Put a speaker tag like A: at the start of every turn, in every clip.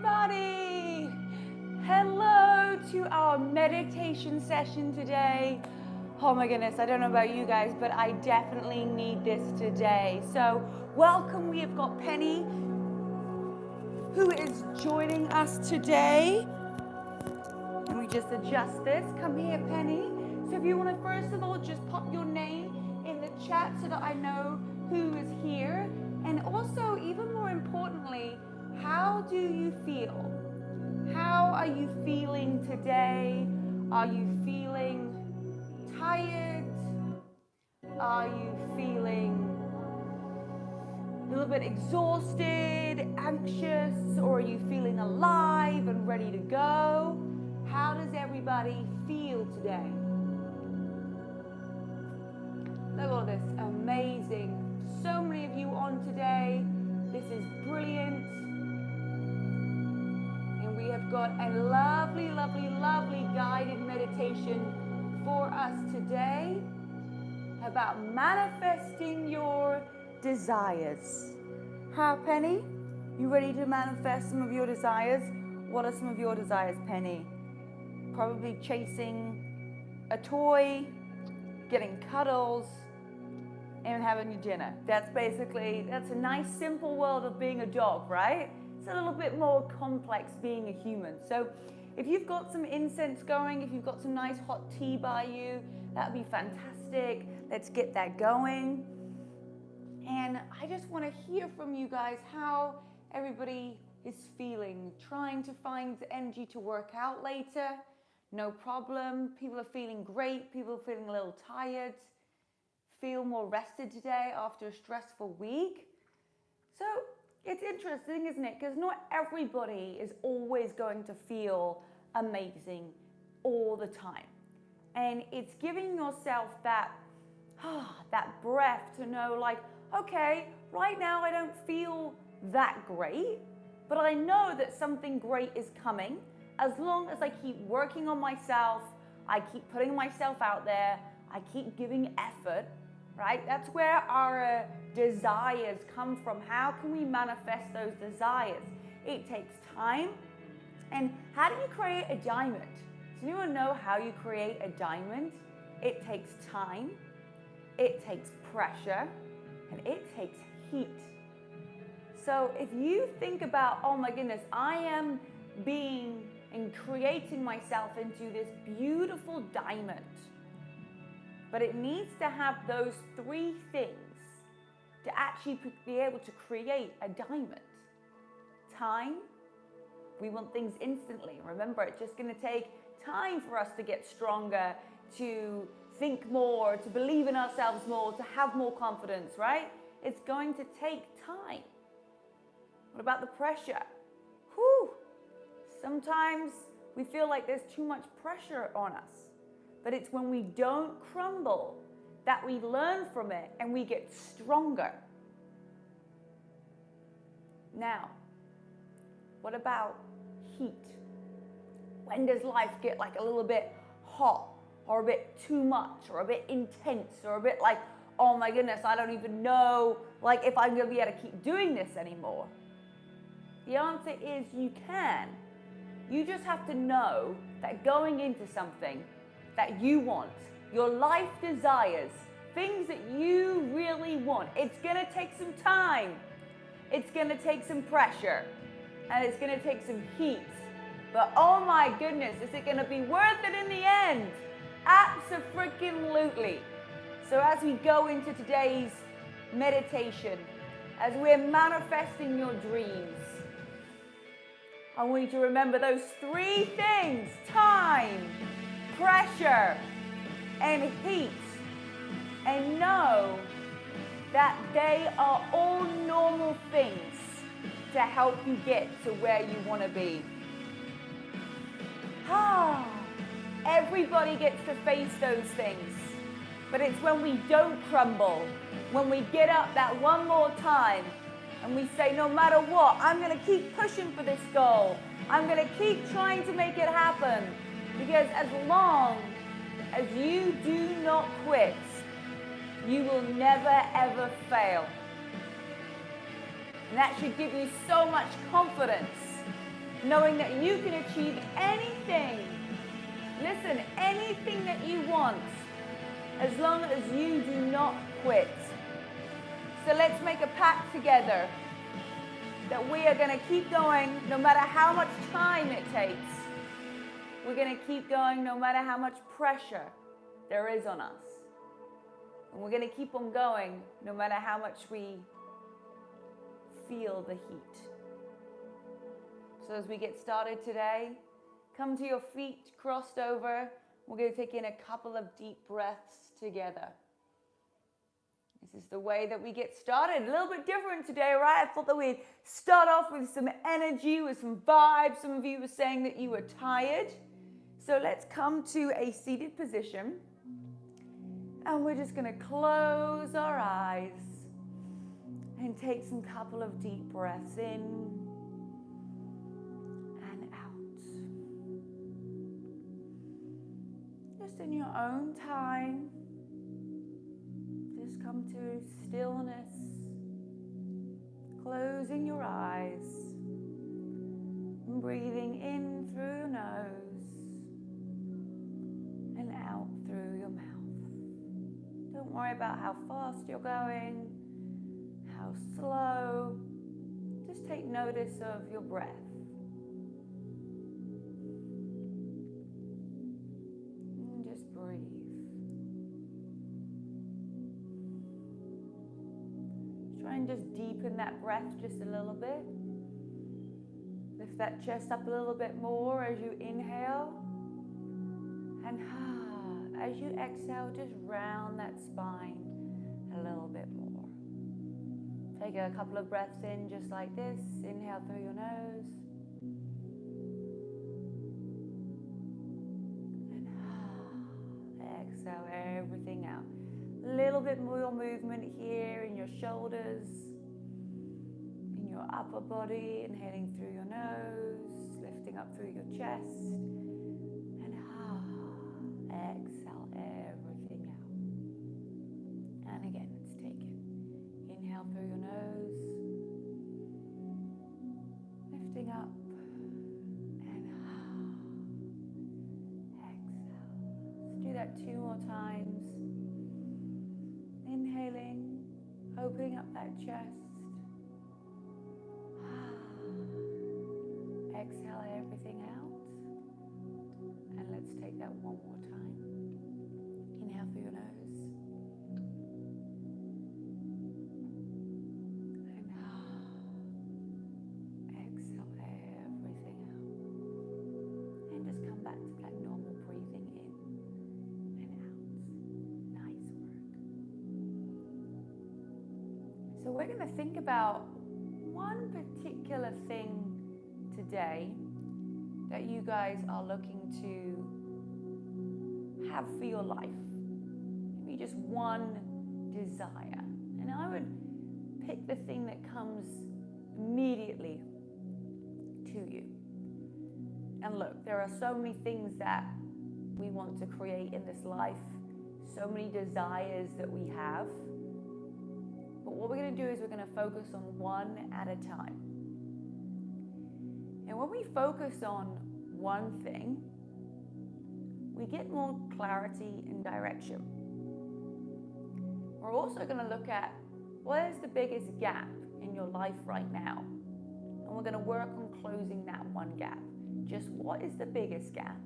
A: everybody! Hello to our meditation session today. Oh my goodness, I don't know about you guys, but I definitely need this today. So welcome, we have got Penny, who is joining us today. And we just adjust this. Come here, Penny. So if you want to first of all just pop your name in the chat so that I know who is here. And also, even more importantly, how do you feel? How are you feeling today? Are you feeling tired? Are you feeling a little bit exhausted, anxious, or are you feeling alive and ready to go? How does everybody feel today? Look at all this amazing. So many of you on today. This is brilliant. And we have got a lovely, lovely, lovely guided meditation for us today about manifesting your desires. How, Penny? You ready to manifest some of your desires? What are some of your desires, Penny? Probably chasing a toy, getting cuddles, and having your dinner. That's a nice simple world of being a dog, right? It's a little bit more complex being a human. So if you've got some incense going, if you've got some nice hot tea by you, that'd be fantastic. Let's get that going. And I just want to hear from you guys how everybody is feeling, trying to find the energy to work out later. No problem. People are feeling great. People are feeling a little tired. Feel more rested today after a stressful week. So it's interesting, isn't it? Because not everybody is always going to feel amazing all the time. And it's giving yourself that breath to know, like, okay, right now I don't feel that great, but I know that something great is coming. As long as I keep working on myself, I keep putting myself out there, I keep giving effort, right? That's where our desires come from. How can we manifest those desires? It takes time. And how do you create a diamond? Does anyone know how you create a diamond? It takes time, it takes pressure, and it takes heat. So if you think about, oh my goodness, I am being and creating myself into this beautiful diamond, but it needs to have those three things to actually be able to create a diamond. Time, we want things instantly. Remember, it's just going to take time for us to get stronger, to think more, to believe in ourselves more, to have more confidence, right? It's going to take time. What about the pressure? Whew. Sometimes we feel like there's too much pressure on us, but it's when we don't crumble that we learn from it and we get stronger. Now, what about heat? When does life get like a little bit hot or a bit too much or a bit intense or a bit like, oh my goodness, I don't even know like if I'm going to be able to keep doing this anymore? The answer is you can. You just have to know that going into something that you want, your life desires, things that you really want, it's going to take some time. It's going to take some pressure. And it's going to take some heat. But oh my goodness, is it going to be worth it in the end? Abso-freaking-lutely. So as we go into today's meditation, as we're manifesting your dreams, I want you to remember those three things: time, pressure, and heat. And know that they are all normal things to help you get to where you want to be. Everybody gets to face those things. But it's when we don't crumble, when we get up that one more time and we say, no matter what, I'm going to keep pushing for this goal. I'm going to keep trying to make it happen. Because as long as you do not quit, you will never ever fail. And that should give you so much confidence knowing that you can achieve anything. Listen, anything that you want, as long as you do not quit. So let's make a pact together that we are going to keep going no matter how much time it takes. We're going to keep going no matter how much pressure there is on us. And we're going to keep on going no matter how much we feel the heat. So as we get started today, come to your feet crossed over. We're going to take in a couple of deep breaths together. This is the way that we get started. A little bit different today, right? I thought that we'd start off with some energy, with some vibes. Some of you were saying that you were tired. So let's come to a seated position. And we're just going to close our eyes and take some couple of deep breaths in and out. Just in your own time, just come to stillness, closing your eyes, and breathing in through your nose and out through your mouth. Don't worry about how fast you're going, how slow. Just take notice of your breath. And just breathe. Try and just deepen that breath just a little bit. Lift that chest up a little bit more as you inhale. And as you exhale, just round that spine a little bit more. Take a couple of breaths in just like this. Inhale through your nose. And exhale everything out. A little bit more movement here in your shoulders, in your upper body. Inhaling through your nose, lifting up through your chest. Exhale everything out. And again, let's take it. Inhale through your nose, lifting up, and exhale. Let's do that 2 more times. Inhaling, opening up that chest. Exhale everything out. And let's take that 1 more time. Inhale through your nose. And exhale everything out. And just come back to that normal breathing in and out. Nice work. So we're going to think about one particular thing today that you guys are looking to have for your life. Maybe just one desire. And I would pick the thing that comes immediately to you. And look, there are so many things that we want to create in this life, so many desires that we have. But what we're going to do is we're going to focus on one at a time. And when we focus on one thing, we get more clarity and direction. We're also going to look at what is the biggest gap in your life right now. And we're going to work on closing that one gap. Just what is the biggest gap?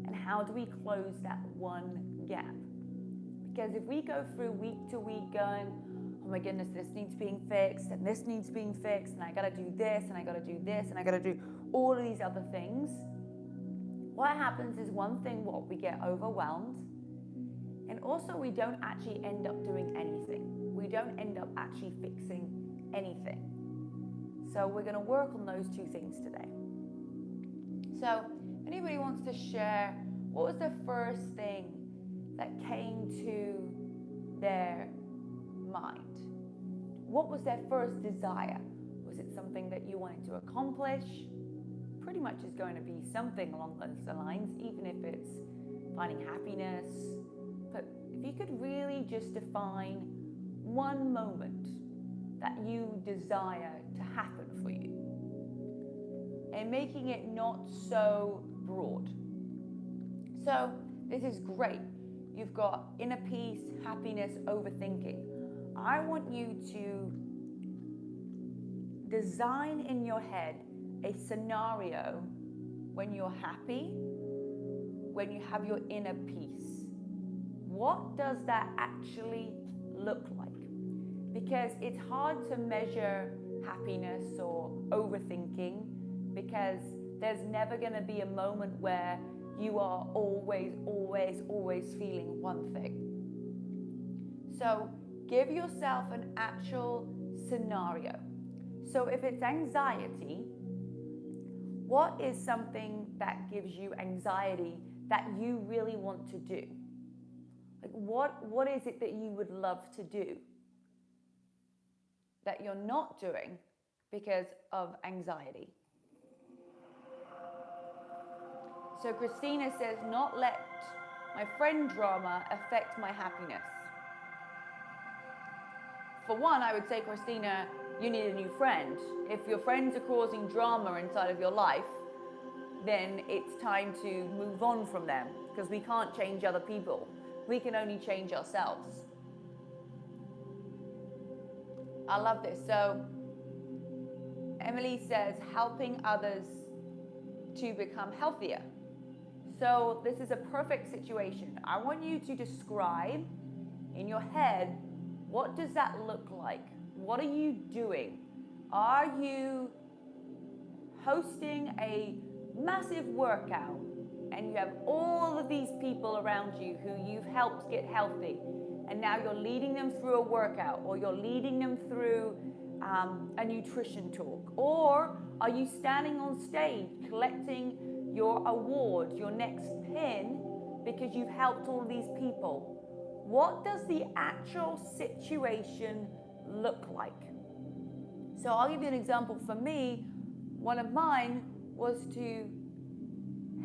A: And how do we close that one gap? Because if we go through week to week going, oh my goodness, this needs being fixed, and this needs being fixed, and I gotta do this, and I gotta do this, and I gotta do all of these other things, what happens is one thing, we get overwhelmed, and also we don't actually end up doing anything. We don't end up actually fixing anything. So we're gonna work on those 2 things today. So if anybody wants to share, what was the first thing that came to their mind? What was their first desire? Was it something that you wanted to accomplish? Pretty much is going to be something along those lines, even if it's finding happiness. But if you could really just define one moment that you desire to happen for you, and making it not so broad. So this is great. You've got inner peace, happiness, overthinking. I want you to design in your head a scenario when you're happy, when you have your inner peace. What does that actually look like? Because it's hard to measure happiness or overthinking, because there's never going to be a moment where you are always feeling one thing. So give yourself an actual scenario. So if it's anxiety, what is something that gives you anxiety that you really want to do? Like what is it that you would love to do that you're not doing because of anxiety? So Christina says, not let my friend drama affect my happiness. For one, I would say, Christina, you need a new friend. If your friends are causing drama inside of your life, then it's time to move on from them, because we can't change other people. We can only change ourselves. I love this. So Emily says, helping others to become healthier. So this is a perfect situation. I want you to describe in your head, what does that look like? What are you doing? Are you hosting a massive workout and you have all of these people around you who you've helped get healthy, and now you're leading them through a workout, or you're leading them through a nutrition talk? Or are you standing on stage collecting your award, your next pin, because you've helped all these people? What does the actual situation look like? So I'll give you an example. For me, one of mine was to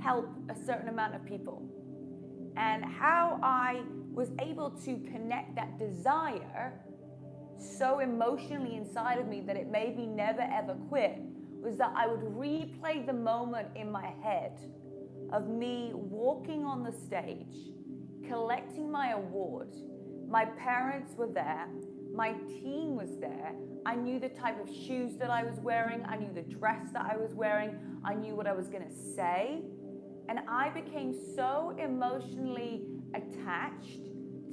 A: help a certain amount of people. And how I was able to connect that desire so emotionally inside of me that it made me never ever quit was that I would replay the moment in my head of me walking on the stage, collecting my award. My parents were there. My team was there. I knew the type of shoes that I was wearing. I knew the dress that I was wearing. I knew what I was going to say. And I became so emotionally attached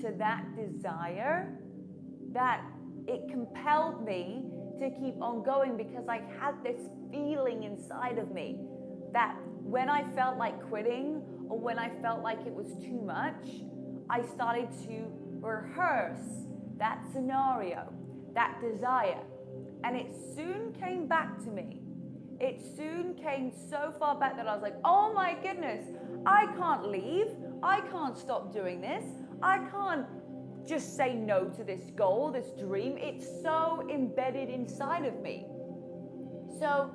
A: to that desire that it compelled me to keep on going, because I had this feeling inside of me that when I felt like quitting, or when I felt like it was too much, I started to rehearse that scenario, that desire. And it soon came back to me. It soon came so far back that I was like, oh my goodness, I can't leave. I can't stop doing this. I can't just say no to this goal, this dream. It's so embedded inside of me. So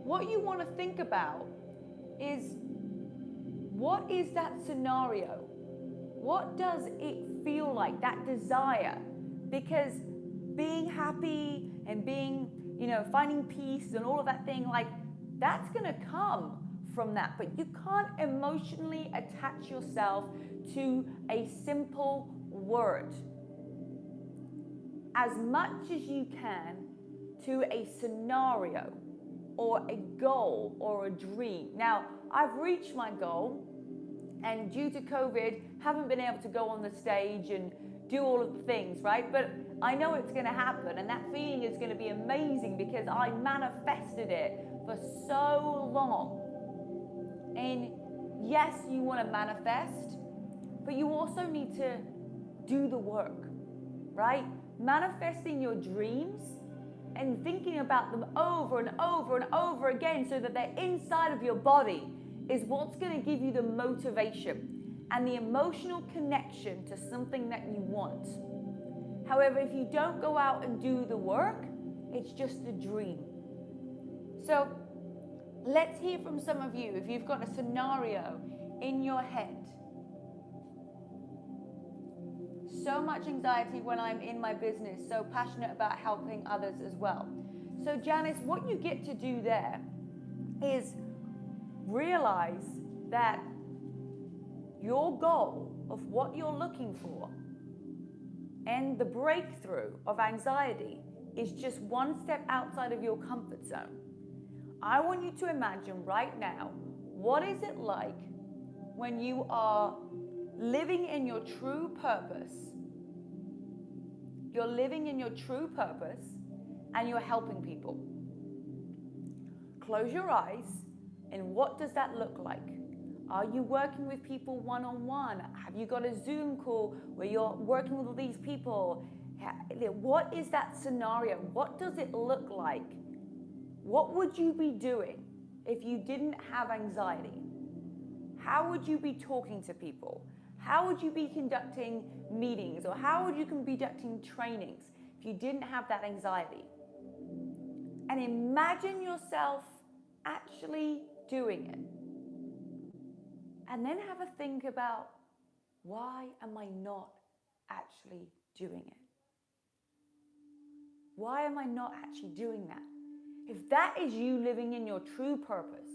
A: what you want to think about is, what is that scenario? What does it feel like, that desire? Because being happy and being, finding peace and all of that thing, like, that's going to come from that. But you can't emotionally attach yourself to a simple word as much as you can to a scenario or a goal or a dream. Now, I've reached my goal, and due to COVID, haven't been able to go on the stage and do all of the things, right? But I know it's going to happen, and that feeling is going to be amazing because I manifested it for so long. And yes, you want to manifest, but you also need to do the work, right? Manifesting your dreams and thinking about them over and over and over again so that they're inside of your body is what's going to give you the motivation and the emotional connection to something that you want. However, if you don't go out and do the work, it's just a dream. So let's hear from some of you if you've got a scenario in your head. So much anxiety when I'm in my business, so passionate about helping others as well. So Janice, what you get to do there is realize that your goal of what you're looking for and the breakthrough of anxiety is just one step outside of your comfort zone. I want you to imagine right now, what is it like when you are living in your true purpose? You're living in your true purpose and you're helping people. Close your eyes, and what does that look like? Are you working with people one-on-one? Have you got a Zoom call where you're working with all these people? What is that scenario? What does it look like? What would you be doing if you didn't have anxiety? How would you be talking to people? How would you be conducting meetings, or how would you be conducting trainings if you didn't have that anxiety? And imagine yourself actually doing it. And then have a think about, why am I not actually doing it? Why am I not actually doing that? If that is you living in your true purpose,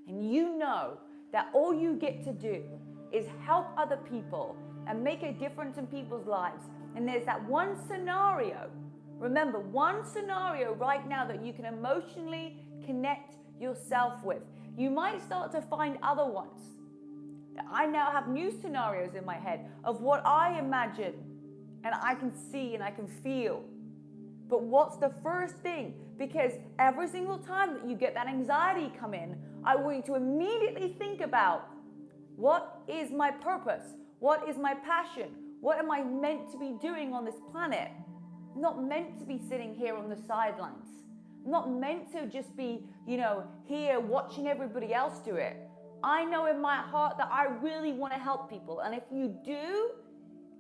A: and you know that all you get to do is help other people and make a difference in people's lives, and there's that one scenario, remember, one scenario right now that you can emotionally connect yourself with. You might start to find other ones. I now have new scenarios in my head of what I imagine and I can see and I can feel. But what's the first thing? Because every single time that you get that anxiety come in, I want you to immediately think about, what is my purpose? What is my passion? What am I meant to be doing on this planet? I'm not meant to be sitting here on the sidelines. I'm not meant to just be, here watching everybody else do it. I know in my heart that I really want to help people. And if you do,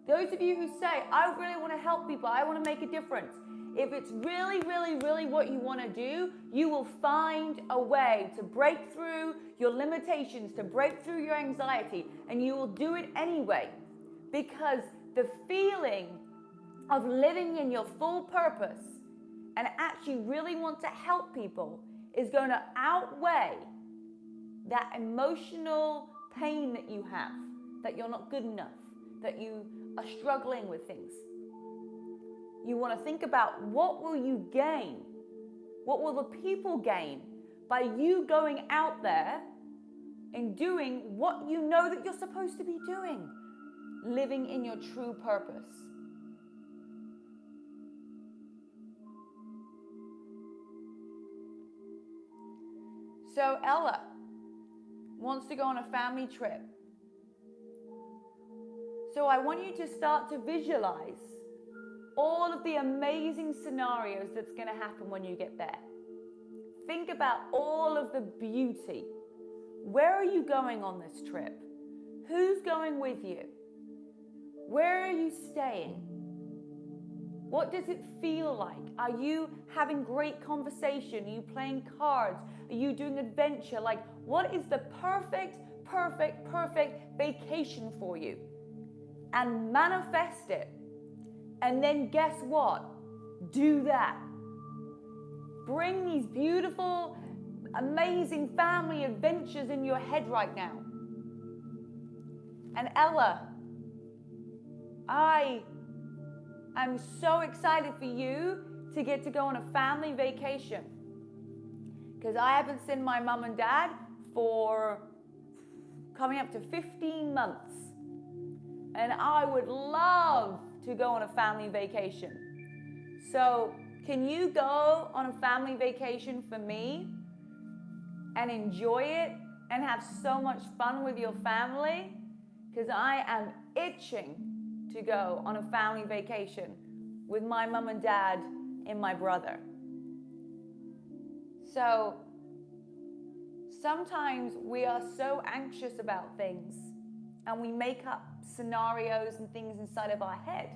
A: those of you who say, I really want to help people, I want to make a difference. If it's really, really, really what you want to do, you will find a way to break through your limitations, to break through your anxiety, and you will do it anyway. Because the feeling of living in your full purpose and actually really want to help people is going to outweigh that emotional pain that you have, that you're not good enough, that you are struggling with things. You want to think about, what will you gain? What will the people gain by you going out there and doing what you know that you're supposed to be doing? Living in your true purpose. So Ella wants to go on a family trip. So I want you to start to visualize all of the amazing scenarios that's going to happen when you get there. Think about all of the beauty. Where are you going on this trip? Who's going with you? Where are you staying? What does it feel like? Are you having great conversation? Are you playing cards? Are you doing adventure? Like, what is the perfect vacation for you? And manifest it. And then guess what? Do that. Bring these beautiful, amazing family adventures in your head right now. And Ella, I am so excited for you to get to go on a family vacation. Because I haven't seen my mum and dad for coming up to 15 months. And I would love to go on a family vacation. So can you go on a family vacation for me and enjoy it and have so much fun with your family? Because I am itching to go on a family vacation with my mum and dad and my brother. So sometimes we are so anxious about things and we make up scenarios and things inside of our head.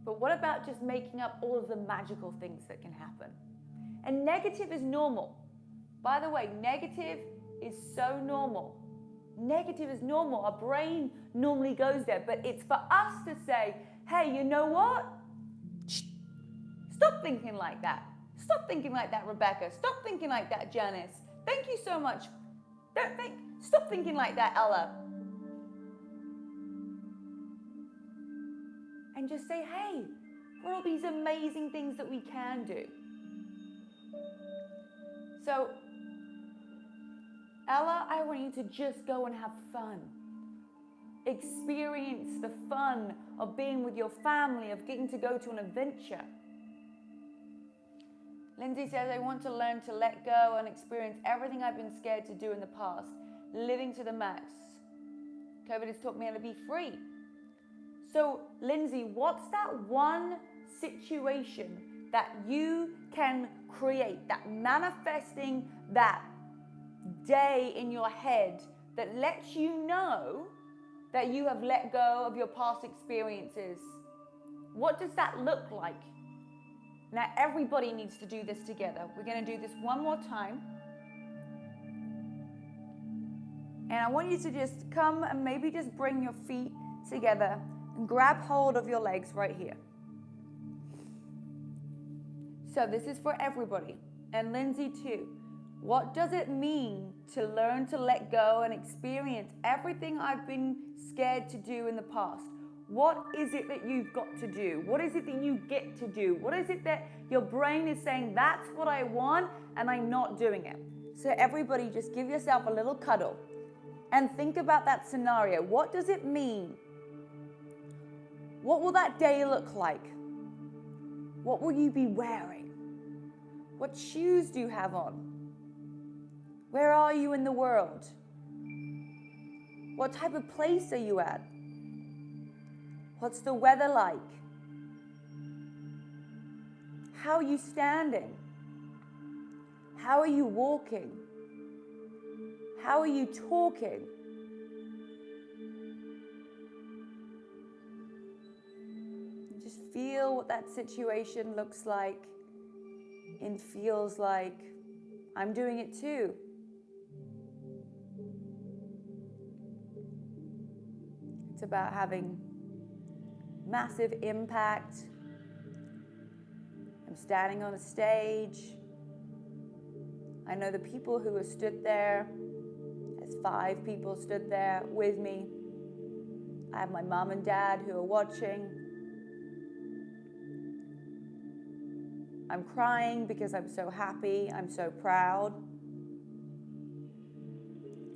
A: But what about just making up all of the magical things that can happen? And negative is normal. By the way, negative is so normal. Negative is normal. Our brain normally goes there, but it's for us to say, hey, you know what? Stop thinking like that. Stop thinking like that, Rebecca. Stop thinking like that, Janice. Thank you so much. Stop thinking like that, Ella. And just say, hey, what are all these amazing things that we can do? So, Ella, I want you to just go and have fun. Experience the fun of being with your family, of getting to go to an adventure. Lindsay says, I want to learn to let go and experience everything I've been scared to do in the past, living to the max. COVID has taught me how to be free. So, Lindsay, what's that one situation that you can create, that manifesting that day in your head that lets you know that you have let go of your past experiences? What does that look like? Now, everybody needs to do this together. We're going to do this one more time. And I want you to just come and maybe just bring your feet together and grab hold of your legs right here. So this is for everybody, and Lindsay too. What does it mean to learn to let go and experience everything I've been scared to do in the past? What is it that you've got to do? What is it that you get to do? What is it that your brain is saying, that's what I want, and I'm not doing it? So everybody just give yourself a little cuddle and think about that scenario. What does it mean? What will that day look like? What will you be wearing? What shoes do you have on? Where are you in the world? What type of place are you at? What's the weather like? How are you standing? How are you walking? How are you talking? Just feel what that situation looks like and feels like. I'm doing it too. It's about having massive impact. I'm standing on a stage. I know the people who have stood there. There's 5 people stood there with me. I have my mom and dad who are watching. I'm crying because I'm so happy. I'm so proud.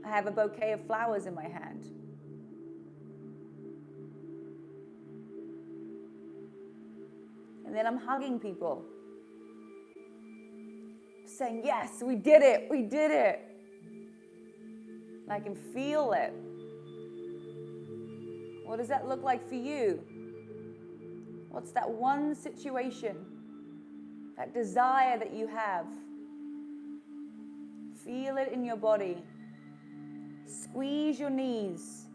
A: I have a bouquet of flowers in my hand. And then I'm hugging people, saying, yes, we did it, we did it. And I can feel it. What does that look like for you? What's that one situation, that desire that you have? Feel it in your body. Squeeze your knees.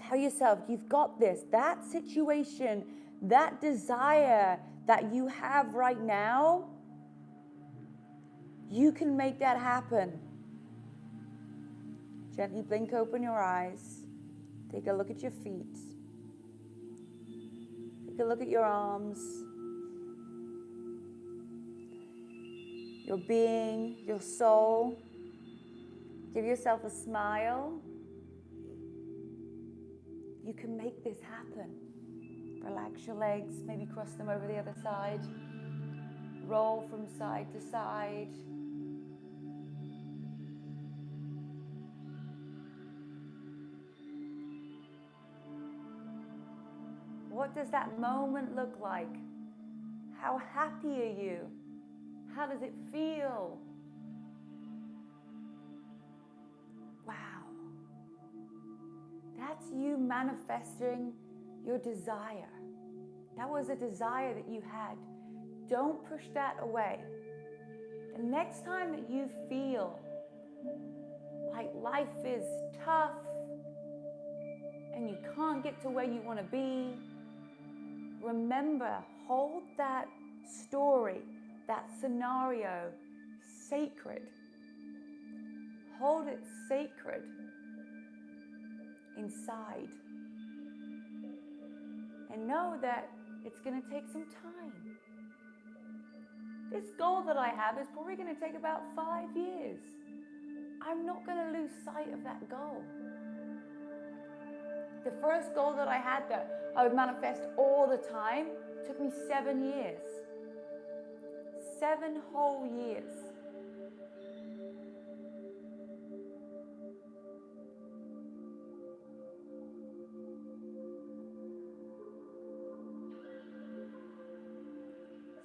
A: Tell yourself, you've got this. That situation, that desire that you have right now, you can make that happen. Gently blink open your eyes. Take a look at your feet. Take a look at your arms. Your being, your soul. Give yourself a smile. You can make this happen. Relax your legs, maybe cross them over the other side. Roll from side to side. What does that moment look like? How happy are you? How does it feel? Wow. That's you manifesting your desire. That was a desire that you had. Don't push that away. The next time that you feel like life is tough and you can't get to where you want to be, remember, hold that story, that scenario sacred. Hold it sacred inside. And know that it's going to take some time. this goal that I have is probably going to take about 5 years. I'm not going to lose sight of that goal. The first goal that I had that I would manifest all the time took me 7 years. 7 whole years.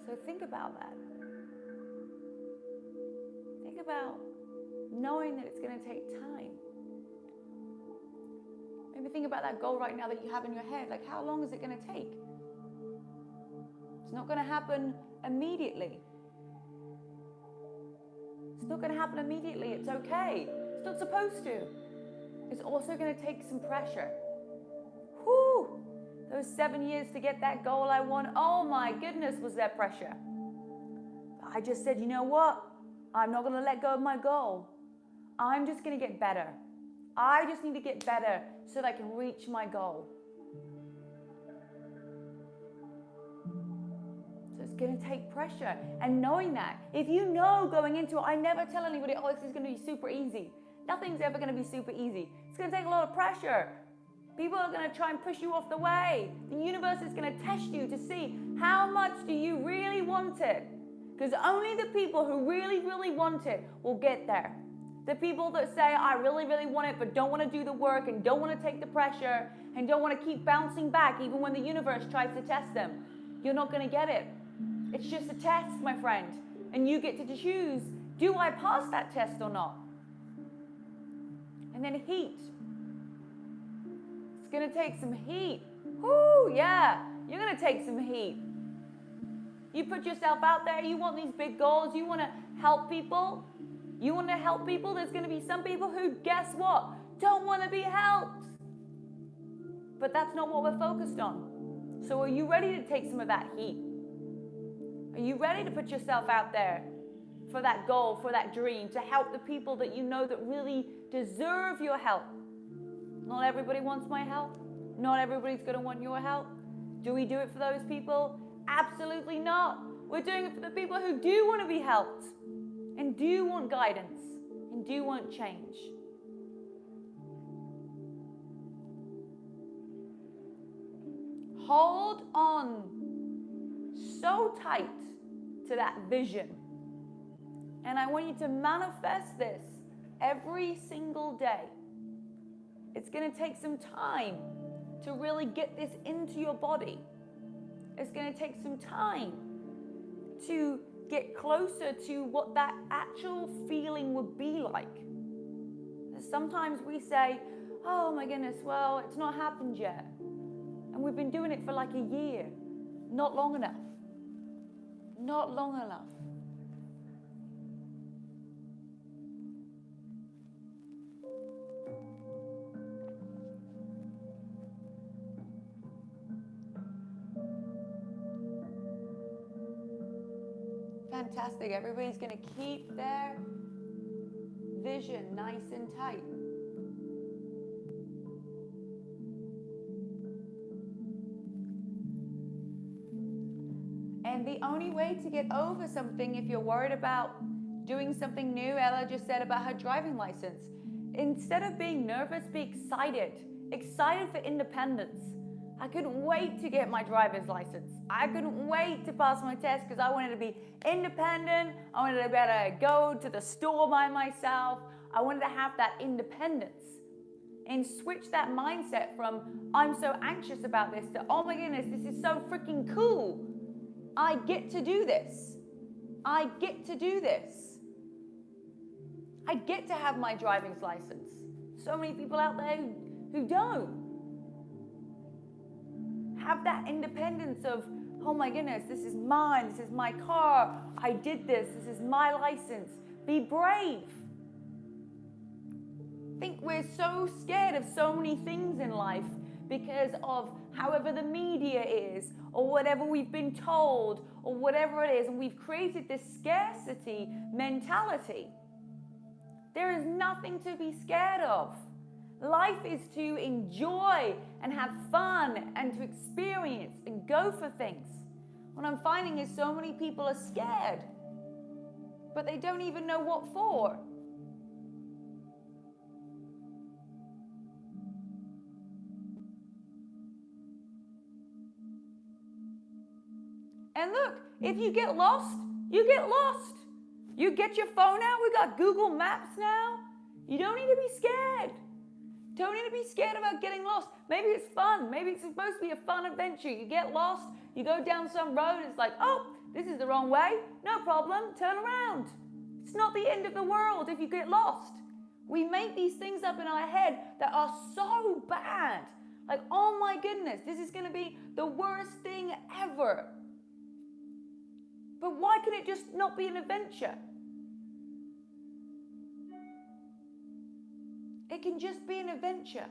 A: So think about that. Think about knowing that it's going to take time. Maybe think about that goal right now that you have in your head. Like, how long is it going to take? It's not going to happen immediately. It's not going to happen immediately. It's okay. It's not supposed to. It's also going to take some pressure. Whew! Those 7 years to get that goal I want, oh my goodness, was there pressure. But I just said, you know what? I'm not going to let go of my goal. I'm just going to get better. I just need to get better so that I can reach my goal. So it's going to take pressure. And knowing that, if you know going into it, I never tell anybody, oh, this is going to be super easy. Nothing's ever going to be super easy. It's going to take a lot of pressure. People are going to try and push you off the way. The universe is going to test you to see how much do you really want it. Because only the people who really, really want it will get there. The people that say, I really, really want it, but don't want to do the work and don't want to take the pressure and don't want to keep bouncing back even when the universe tries to test them, you're not going to get it. It's just a test, my friend. And you get to choose, do I pass that test or not? And then heat. It's going to take some heat. Whoo, yeah, you're going to take some heat. You put yourself out there, you want these big goals, you want to help people. You want to help people, there's going to be some people who, guess what, don't want to be helped. But that's not what we're focused on. So are you ready to take some of that heat? Are you ready to put yourself out there for that goal, for that dream, to help the people that you know that really deserve your help? Not everybody wants my help. Not everybody's going to want your help. Do we do it for those people? Absolutely not. We're doing it for the people who do want to be helped and do want guidance and do want change. Hold on so tight to that vision. And I want you to manifest this every single day. It's going to take some time to really get this into your body. It's going to take some time to get closer to what that actual feeling would be like. Sometimes we say, oh my goodness, well, it's not happened yet. And we've been doing it for like a year. Not long enough. Not long enough. Fantastic. Everybody's going to keep their vision nice and tight. And the only way to get over something, if you're worried about doing something new, Ella just said about her driving license, instead of being nervous, be excited. Excited for independence. I couldn't wait to get my driver's license. I couldn't wait to pass my test because I wanted to be independent. I wanted to be able to go to the store by myself. I wanted to have that independence and switch that mindset from I'm so anxious about this to oh my goodness, this is so freaking cool. I get to do this. I get to do this. I get to have my driver's license. So many people out there who don't. Have that independence of, oh my goodness, this is mine, this is my car, I did this is my license. Be brave. I think we're so scared of so many things in life because of however the media is, or whatever we've been told, or whatever it is, and we've created this scarcity mentality. There is nothing to be scared of. Life is to enjoy and have fun and to experience and go for things. What I'm finding is so many people are scared. but they don't even know what for. And look, if you get lost, you get lost. You get your phone out. We got Google Maps now. You don't need to be scared. Don't need to be scared about getting lost. Maybe it's fun. Maybe it's supposed to be a fun adventure. You get lost. You go down some road. It's like, oh, this is the wrong way. No problem. Turn around. It's not the end of the world if you get lost. We make these things up in our head that are so bad. Like, oh my goodness, this is going to be the worst thing ever. But why can it just not be an adventure? It can just be an adventure.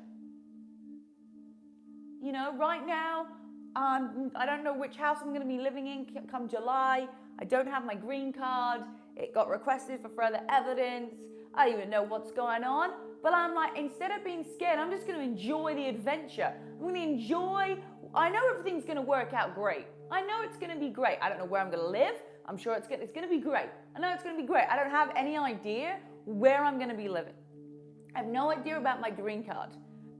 A: You know, right now, I don't know which house I'm going to be living in come July. I don't have my green card. It got requested for further evidence. I don't even know what's going on. But I'm like, instead of being scared, I'm just going to enjoy the adventure. I'm going to enjoy. I know everything's going to work out great. I know it's going to be great. I don't know where I'm going to live. I'm sure it's going to be great. I know it's going to be great. I don't have any idea where I'm going to be living. I have no idea about my green card.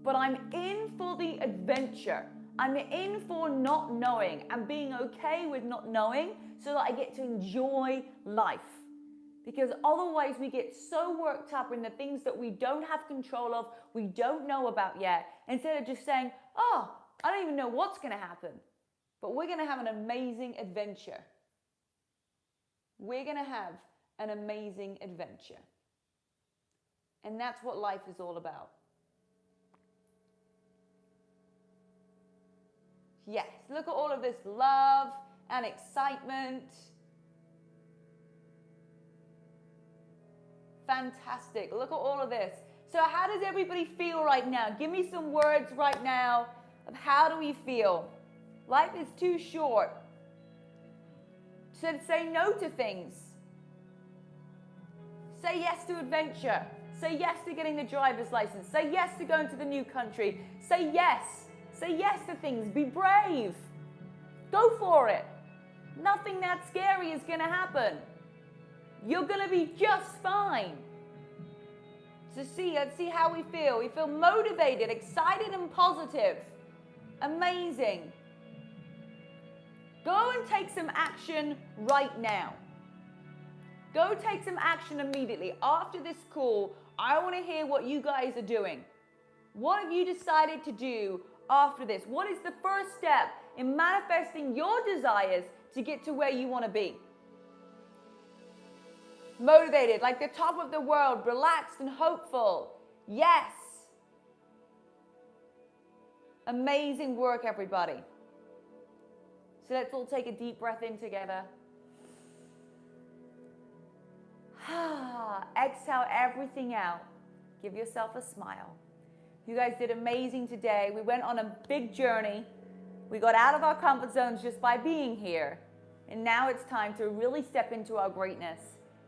A: But I'm in for the adventure. I'm in for not knowing and being okay with not knowing so that I get to enjoy life. Because otherwise we get so worked up in the things that we don't have control of, we don't know about yet, instead of just saying, oh, I don't even know what's going to happen. But we're going to have an amazing adventure. We're going to have an amazing adventure. And that's what life is all about. Yes, look at all of this love and excitement. Fantastic. Look at all of this. So how does everybody feel right now? Give me some words right now of how do we feel? Life is too short. So say no to things. Say yes to adventure. Say yes to getting the driver's license. Say yes to going to the new country. Say yes. Say yes to things. Be brave. Go for it. Nothing that scary is going to happen. You're going to be just fine. So let's see how we feel. We feel motivated, excited, and positive. Amazing. Go and take some action right now. Go take some action immediately. After this call, I want to hear what you guys are doing. What have you decided to do after this? What is the first step in manifesting your desires to get to where you want to be? Motivated, like the top of the world, relaxed and hopeful. Yes. Amazing work, everybody. So let's all take a deep breath in together. Exhale everything out. Give yourself a smile. You guys did amazing today. We went on a big journey. We got out of our comfort zones just by being here. And now it's time to really step into our greatness,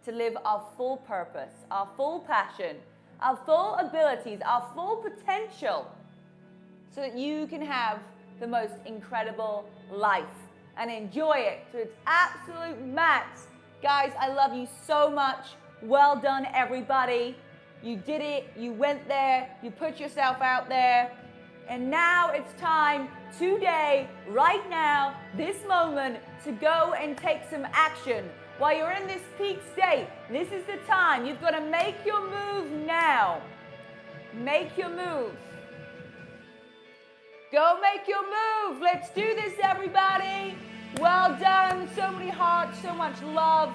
A: to live our full purpose, our full passion, our full abilities, our full potential, so that you can have the most incredible life and enjoy it to its absolute max. Guys, I love you so much. Well done, everybody. You did it. You went there. You put yourself out there. And now it's time today, right now, this moment, to go and take some action. While you're in this peak state, this is the time. You've got to make your move now. Make your move. Go make your move. Let's do this, everybody. Well done. So many hearts, so much love.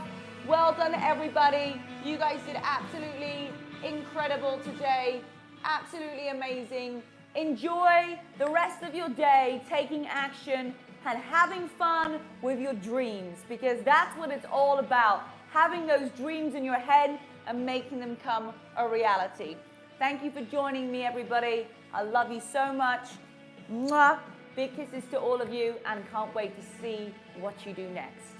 A: Well done, everybody. You guys did absolutely incredible today. Absolutely amazing. Enjoy the rest of your day taking action and having fun with your dreams, because that's what it's all about. Having those dreams in your head and making them come a reality. Thank you for joining me, everybody. I love you so much. Mwah. Big kisses to all of you, and can't wait to see what you do next.